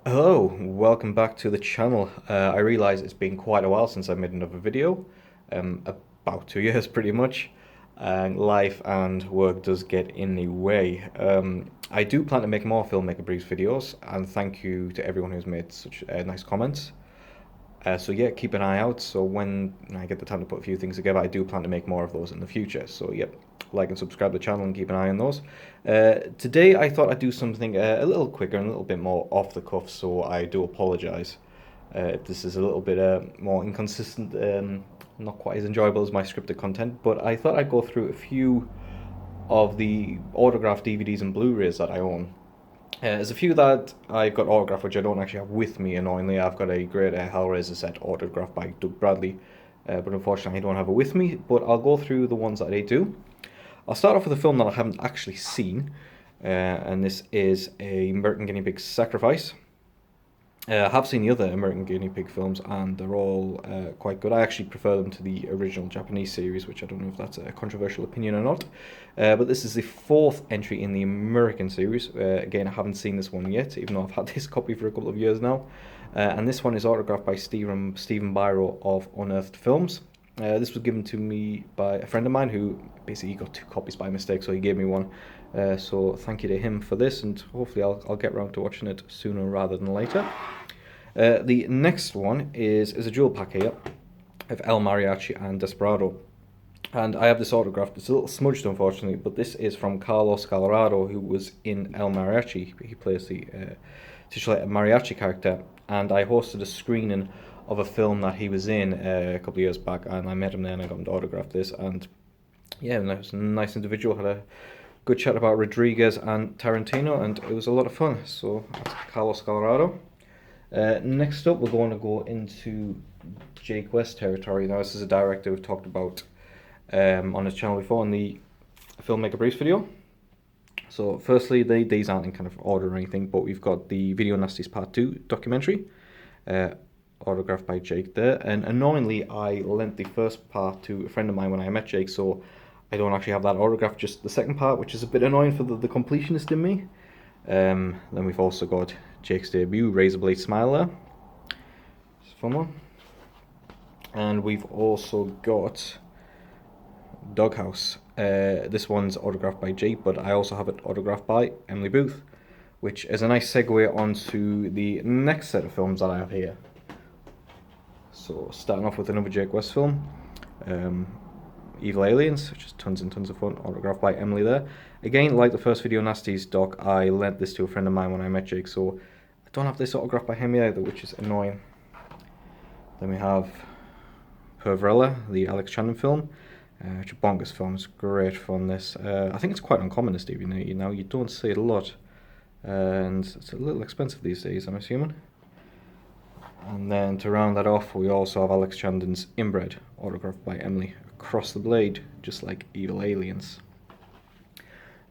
Hello, welcome back to the channel. I realize it's been quite a while since I made another video, about 2 years pretty much, and life and work does get in the way. I do plan to make more filmmaker briefs videos, and thank you to everyone who's made such nice comments. So yeah, keep an eye out. So when I get the time to put a few things together, I do plan to make more of those in the future. So yep, like and subscribe to the channel and keep an eye on those. Today I thought I'd do something a little quicker and a little bit more off the cuff. So I do apologise if this is a little bit more inconsistent, not quite as enjoyable as my scripted content. But I thought I'd go through a few of the autographed DVDs and Blu-rays that I own. There's a few that I got autographed which I don't actually have with me, annoyingly. I've got a great Hellraiser set autographed by Doug Bradley, but unfortunately I don't have it with me, but I'll go through the ones that I do. I'll start off with a film that I haven't actually seen, and this is a American Guinea Pig Sacrifice. I have seen the other American Guinea Pig films, and they're all quite good. I actually prefer them to the original Japanese series, which I don't know if that's a controversial opinion or not. But this is the fourth entry in the American series. Again, I haven't seen this one yet, even though I've had this copy for a couple of years now. And this one is autographed by Stephen Biro of Unearthed Films. This was given to me by a friend of mine who basically got two copies by mistake, so he gave me one. So thank you to him for this, and hopefully I'll get around to watching it sooner rather than later. The next one is a jewel pack here of El Mariachi and Desperado. And I have this autograph. It's a little smudged, unfortunately, but this is from Carlos Colorado, who was in El Mariachi. He plays the titular mariachi character, and I hosted a screening of a film that he was in a couple of years back, and I met him there and I got him to autograph this. And yeah, he was a nice individual. Had a good chat about Rodriguez and Tarantino, and it was a lot of fun. So that's Carlos Colorado. Next up, we're going to go into Jake West territory. Now, this is a director we've talked about on his channel before in the Filmmaker Briefs video. So, firstly, these aren't in kind of order or anything, but we've got the Video Nasties Part 2 documentary, autographed by Jake there. And annoyingly, I lent the first part to a friend of mine when I met Jake, so I don't actually have that autograph, just the second part, which is a bit annoying for the completionist in me. Then we've also got Jake's debut, Razor Blade Smile there. It's a fun one. And we've also got Doghouse. This one's autographed by Jake, but I also have it autographed by Emily Booth, which is a nice segue onto the next set of films that I have here. So starting off with another Jake West film, Evil Aliens, which is tons and tons of fun, autographed by Emily there. Again, like the first Video Nasties doc, I lent this to a friend of mine when I met Jake, so I don't have this autographed by him either, which is annoying. Then we have Pervrella, the Alex Chandon film, which is a bonkers film. It's great fun, this. I think it's quite uncommon, this DVD, you don't see it a lot, and it's a little expensive these days, I'm assuming. And then to round that off, we also have Alex Chandon's Inbred, autographed by Emily, across the blade, just like Evil Aliens.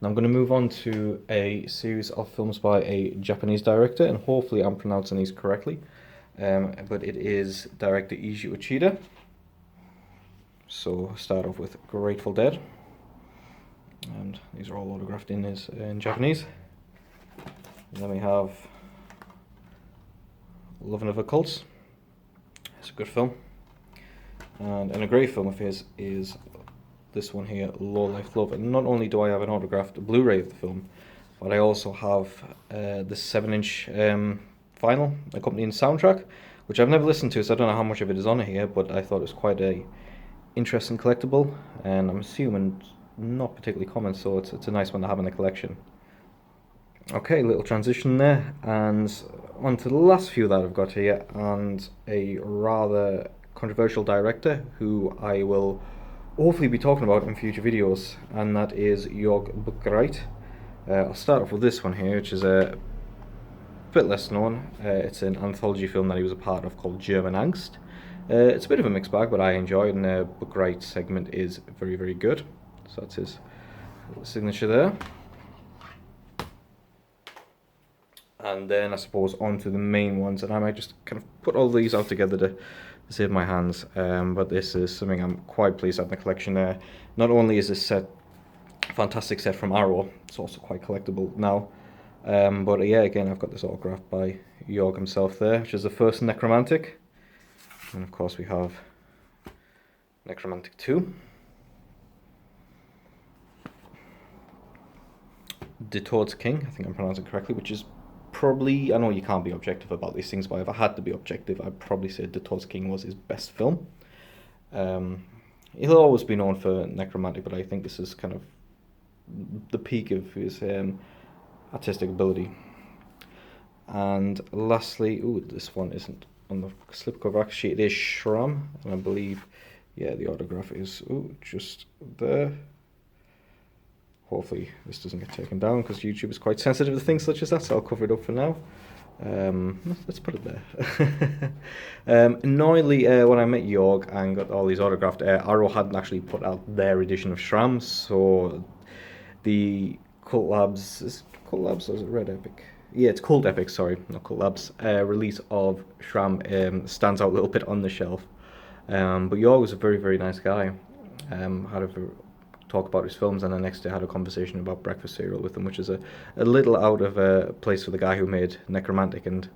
Now I'm going to move on to a series of films by a Japanese director, and hopefully I'm pronouncing these correctly, but it is director Eiji Uchida. So start off with Grateful Dead, and these are all autographed in Japanese. And then we have Loving of Occults. It's a good film. And a great film of his is this one here, Low Life Love. And not only do I have an autographed Blu-ray of the film, but I also have the 7-inch vinyl accompanying soundtrack, which I've never listened to, so I don't know how much of it is on here, but I thought it was quite a interesting collectible, and I'm assuming not particularly common, so it's a nice one to have in the collection. Okay, little transition there, and on to the last few that I've got here, and a rather controversial director who I will hopefully be talking about in future videos, and that is Jörg Buchwright. I'll start off with this one here, which is a bit less known. It's an anthology film that he was a part of called German Angst. It's a bit of a mixed bag, but I enjoy it, and Buchwright's segment is very, very good. So that's his signature there. And then I suppose on to the main ones, and I might just kind of put all these out together to save my hands, but this is something I'm quite pleased to have in the collection. Not only is this set a fantastic set from Arrow, it's also quite collectible now. But yeah, again, I've got this autograph by Jorg himself there, which is the first Necromantic. And of course we have Necromantic 2. De Toad's King, I think I'm pronouncing it correctly, which is probably, I know you can't be objective about these things, but if I had to be objective, I'd probably say De Toad's King was his best film. He'll always be known for Necromantic, but I think this is kind of the peak of his artistic ability. And lastly, ooh, this one isn't on the slipcover, actually it is Shram, and I believe, yeah, the autograph is, ooh, just there. Hopefully this doesn't get taken down, because YouTube is quite sensitive to things such as that, so I'll cover it up for now. Let's put it there. Annoyingly, when I met Jorg and got all these autographed, Arrow hadn't actually put out their edition of Shram, so the Cult Labs, is it Cult Labs or is it Red Epic? Yeah, it's Cult Epic, sorry, not Cult Labs. Release of Shram stands out a little bit on the shelf. But Jorg was a very, very nice guy. Had a talk about his films, and the next day I had a conversation about breakfast cereal with him, which is a little out of place for the guy who made Necromantic and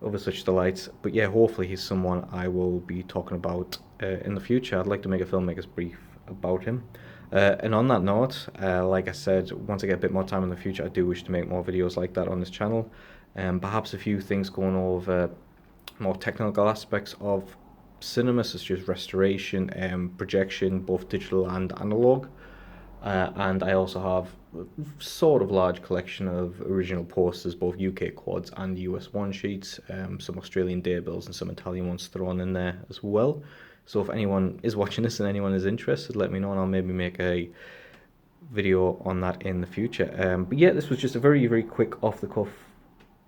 other such delights. But yeah, hopefully he's someone I will be talking about in the future. I'd like to make a filmmaker's brief about him. And on that note, like I said, once I get a bit more time in the future, I do wish to make more videos like that on this channel. Perhaps a few things going over more technical aspects of cinema, such as restoration and projection, both digital and analog. And I also have a sort of large collection of original posters, both UK quads and US one sheets, some Australian day bills and some Italian ones thrown in there as well. So if anyone is watching this and anyone is interested, let me know and I'll maybe make a video on that in the future. But yeah, this was just a very, very quick off-the-cuff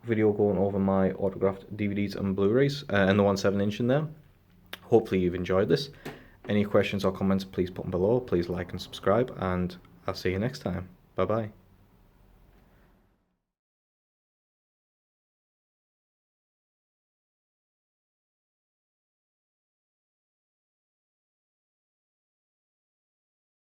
video going over my autographed DVDs and Blu-rays and the 1/7" in there. Hopefully you've enjoyed this. Any questions or comments, please put them below. Please like and subscribe, and I'll see you next time. Bye bye.